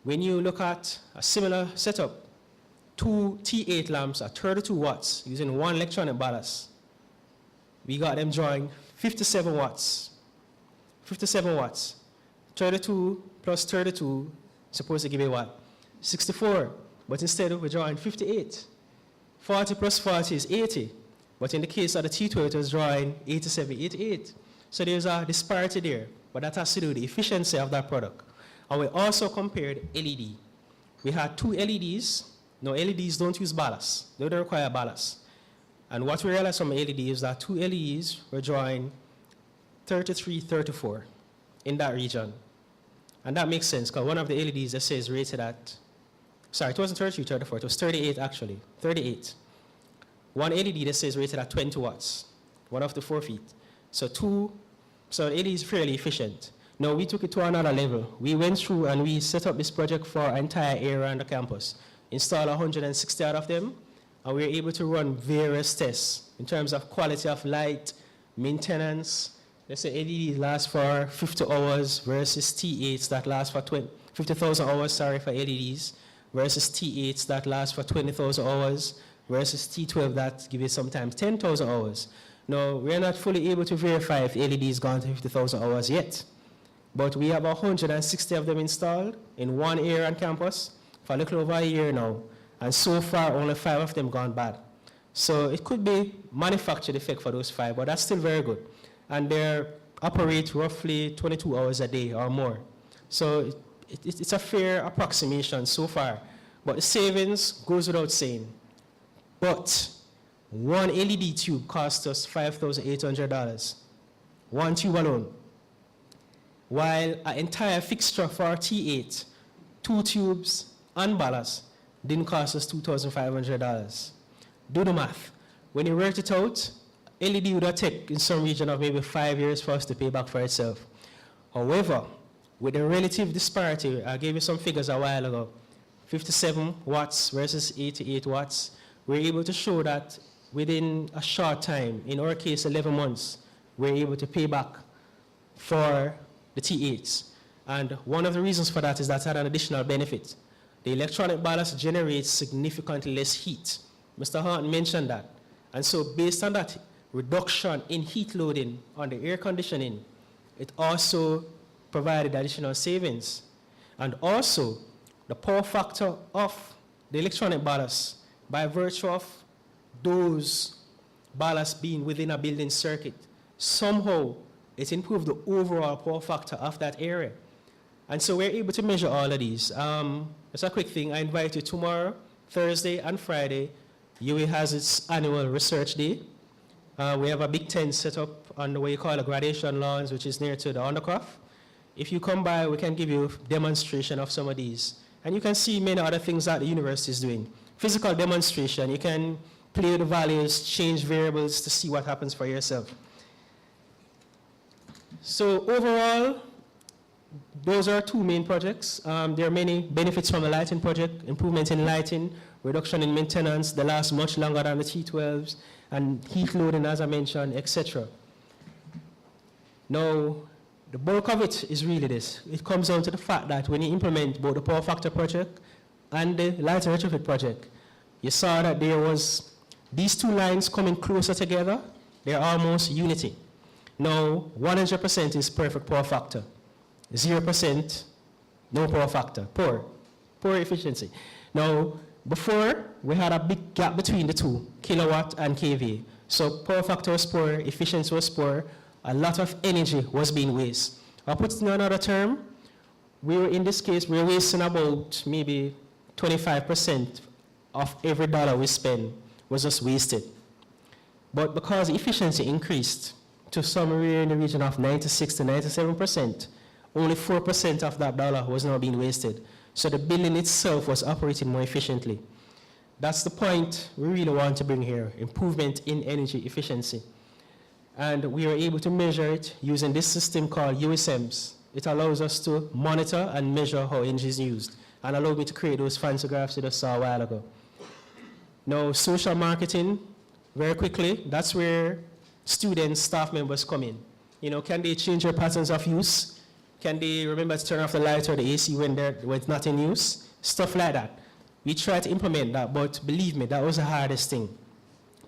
When you look at a similar setup, 2 T8 lamps at 32 watts using 1 electronic ballast, we got them drawing 57 watts. 57 watts. 32 plus 32, supposed to give you what? 64. But instead we're drawing 58. 40 plus 40 is 80. But in the case of the T12, it was drawing 87, 88. So there's a disparity there. But that has to do with the efficiency of that product. And we also compared LED. We had 2 LEDs. Now, LEDs don't use ballast. They don't require ballast. And what we realized from LED is that 2 LEDs were drawing 33, 34 in that region. And that makes sense, because one of the LEDs, that says rated at, sorry, it wasn't 33, 34, it was 38 actually, 38. One LED that says rated at 20 watts, one of the 4 feet. So LED is fairly efficient. Now, we took it to another level. We went through and we set up this project for our entire area on the campus, installed 160 out of them, and we were able to run various tests in terms of quality of light, maintenance. Let's say LEDs last for 50 hours versus T8s that last for 50,000 hours, sorry, for LEDs, versus T8s that last for 20,000 hours, versus T12 that give you sometimes 10,000 hours. Now, we're not fully able to verify if LEDs gone to 50,000 hours yet, but we have 160 of them installed in one area on campus for a little over a year now, and so far only 5 of them gone bad. So it could be manufactured effect for those 5, but that's still very good. And they operate roughly 22 hours a day or more. So it's a fair approximation so far. But the savings goes without saying. But one LED tube cost us $5,800. One tube alone. While an entire fixture for our T8, 2 tubes and ballast, didn't cost us $2,500. Do the math. When you work it out, LED would have taken in some region of maybe 5 years for us to pay back for itself. However, with the relative disparity, I gave you some figures a while ago, 57 watts versus 88 watts, we're able to show that within a short time, in our case 11 months, we're able to pay back for the T8s. And one of the reasons for that is that it had an additional benefit. The electronic ballast generates significantly less heat. Mr. Hart mentioned that. And so based on that reduction in heat loading on the air conditioning, it also provided additional savings. And also, the power factor of the electronic ballast, by virtue of those ballasts being within a building circuit, somehow it improved the overall power factor of that area. And so we're able to measure all of these. Just a quick thing, I invite you tomorrow, Thursday and Friday, UWI has its annual research day. We have a big tent set up on what you call a graduation lawns, which is near to the undercroft. If you come by, we can give you a demonstration of some of these. And you can see many other things that the university is doing. Physical demonstration, you can play with the values, change variables to see what happens for yourself. So overall, those are 2 main projects. There are many benefits from the lighting project, improvement in lighting, reduction in maintenance, they last much longer than the T12s, and heat loading, as I mentioned, etc. Now, the bulk of it is really this. It comes down to the fact that when you implement both the power factor project and the lighting retrofit project, you saw that there was these 2 lines coming closer together. They're almost unity. Now, 100% is perfect power factor. 0%, no power factor, poor efficiency. Now, before, we had a big gap between the 2, kilowatt and kVA. So power factor was poor, efficiency was poor, a lot of energy was being wasted. I'll put it in another term, in this case, we're wasting about maybe 25% of every dollar we spend was just wasted. But because efficiency increased to somewhere in the region of 96 to 97%, only 4% of that dollar was now being wasted. So the building itself was operating more efficiently. That's the point we really want to bring here, improvement in energy efficiency. And we are able to measure it using this system called USMs. It allows us to monitor and measure how energy is used, and allowed me to create those fancy graphs that I saw a while ago. Now, social marketing, very quickly, that's where students, staff members come in. You know, can they change their patterns of use? Can they remember to turn off the light or the AC when it's not in use? Stuff like that. We try to implement that, but believe me, that was the hardest thing.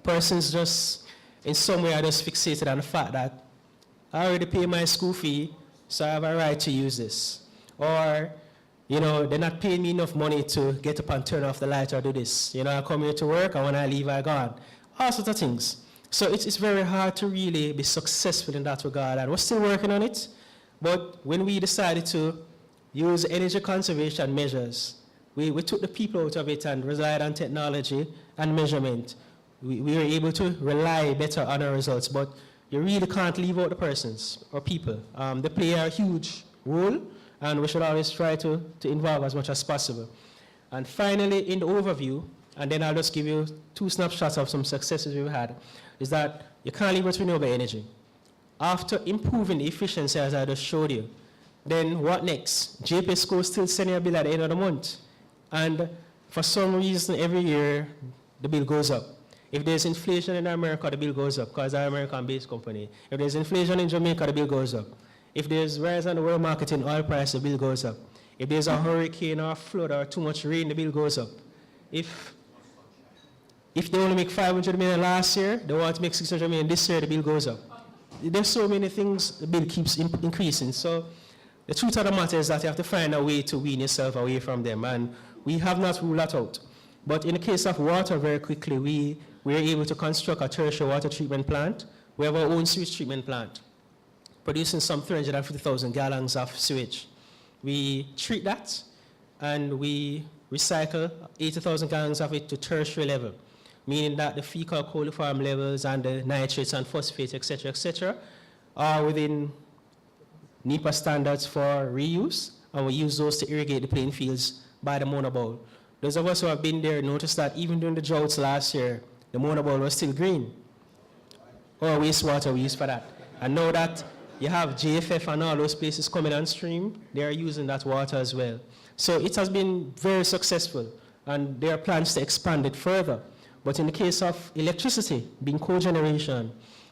Persons just, in some way, are just fixated on the fact that I already pay my school fee, so I have a right to use this. Or, you know, they're not paying me enough money to get up and turn off the light or do this. You know, I come here to work, and when I leave, I gone. All sorts of things. So it's very hard to really be successful in that regard, and we're still working on it. But when we decided to use energy conservation measures, we took the people out of it and relied on technology and measurement. We were able to rely better on our results, but you really can't leave out the persons or people. They play a huge role, and we should always try to involve as much as possible. And finally, in the overview, and then I'll just give you 2 snapshots of some successes we've had, is that you can't leave with renewable energy. After improving the efficiency, as I just showed you, then what next? JPSCO still sending a bill at the end of the month. And for some reason, every year, the bill goes up. If there's inflation in America, the bill goes up, because they're an American-based company. If there's inflation in Jamaica, the bill goes up. If there's rise on the world market in oil price, the bill goes up. If there's a hurricane or a flood or too much rain, the bill goes up. If they only make 500 million last year, they want to make 600 million this year, the bill goes up. There's so many things, the bill keeps increasing. So the truth of the matter is that you have to find a way to wean yourself away from them, and we have not ruled that out. But in the case of water, very quickly, we were able to construct a tertiary water treatment plant. We have our own sewage treatment plant, producing some 350,000 gallons of sewage. We treat that, and we recycle 80,000 gallons of it to tertiary level, meaning that the fecal coliform levels and the nitrates and phosphates, etc., are within NEPA standards for reuse, and we use those to irrigate the playing fields by the monobowl. Those of us who have been there noticed that even during the droughts last year, the monobowl was still green. Or wastewater we use for that. And now that you have JFF and all those places coming on stream, they are using that water as well. So it has been very successful, and there are plans to expand it further. But in the case of electricity, being cogeneration,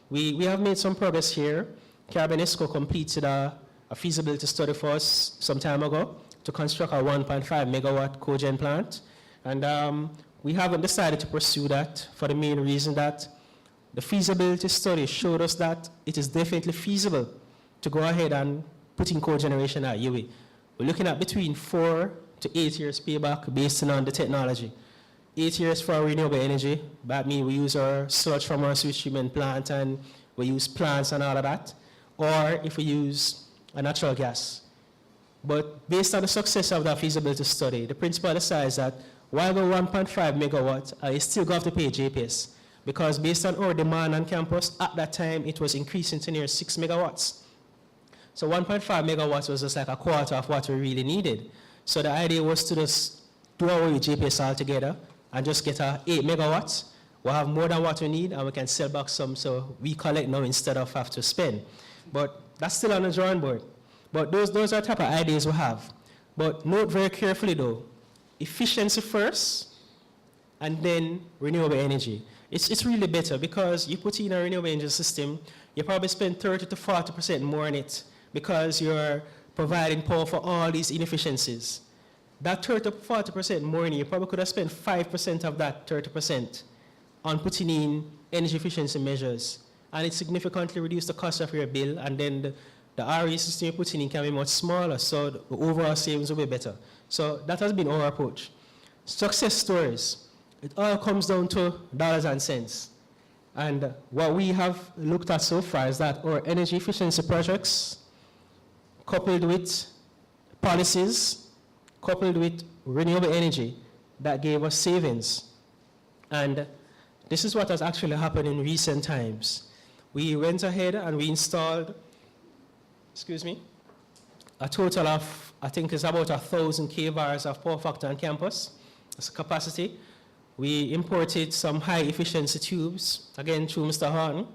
we have made some progress here. Carbonesco completed a feasibility study for us some time ago to construct a 1.5 megawatt cogen plant. And we haven't decided to pursue that for the main reason that the feasibility study showed us that it is definitely feasible to go ahead and put in cogeneration at UWI. We're looking at between 4 to 8 years payback based on the technology. 8 years for renewable energy. That means we use our sludge from our sewage treatment plant, and we use plants and all of that. Or if we use a natural gas. But based on the success of that feasibility study, the principal decides that while we're 1.5 megawatt, I still have to pay JPS, because based on our demand on campus, at that time it was increasing to near 6 megawatts. So 1.5 megawatts was just like a quarter of what we really needed. So the idea was to just do away with JPS altogether and just get a 8 megawatts. We'll have more than what we need, and we can sell back some, so we collect now instead of have to spend. But that's still on the drawing board. But those are the type of ideas we have. But note very carefully though, efficiency first, and then renewable energy. It's really better, because you put in a renewable energy system, you probably spend 30 to 40% more on it, because you're providing power for all these inefficiencies. That 30 to 40% more, you probably could have spent 5% of that 30% on putting in energy efficiency measures. And it significantly reduced the cost of your bill, and then the RE system you're putting in can be much smaller, so the overall savings will be better. So that has been our approach. Success stories. It all comes down to dollars and cents. And what we have looked at so far is that our energy efficiency projects, coupled with policies, coupled with renewable energy, that gave us savings. And this is what has actually happened in recent times. We went ahead and we installed, a total of, I think it's about 1,000 kVARs of power factor on campus as a capacity. We imported some high efficiency tubes, again through Mr. Horton,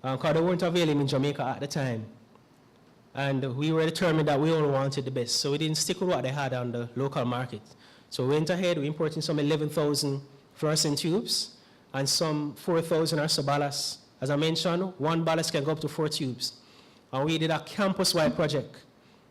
because they weren't available in Jamaica at the time. And we were determined that we only wanted the best, so we didn't stick with what they had on the local market. So we went ahead, we imported some 11,000 fluorescent tubes and some 4,000 or so ballasts. As I mentioned, one ballast can go up to 4 tubes. And we did a campus-wide project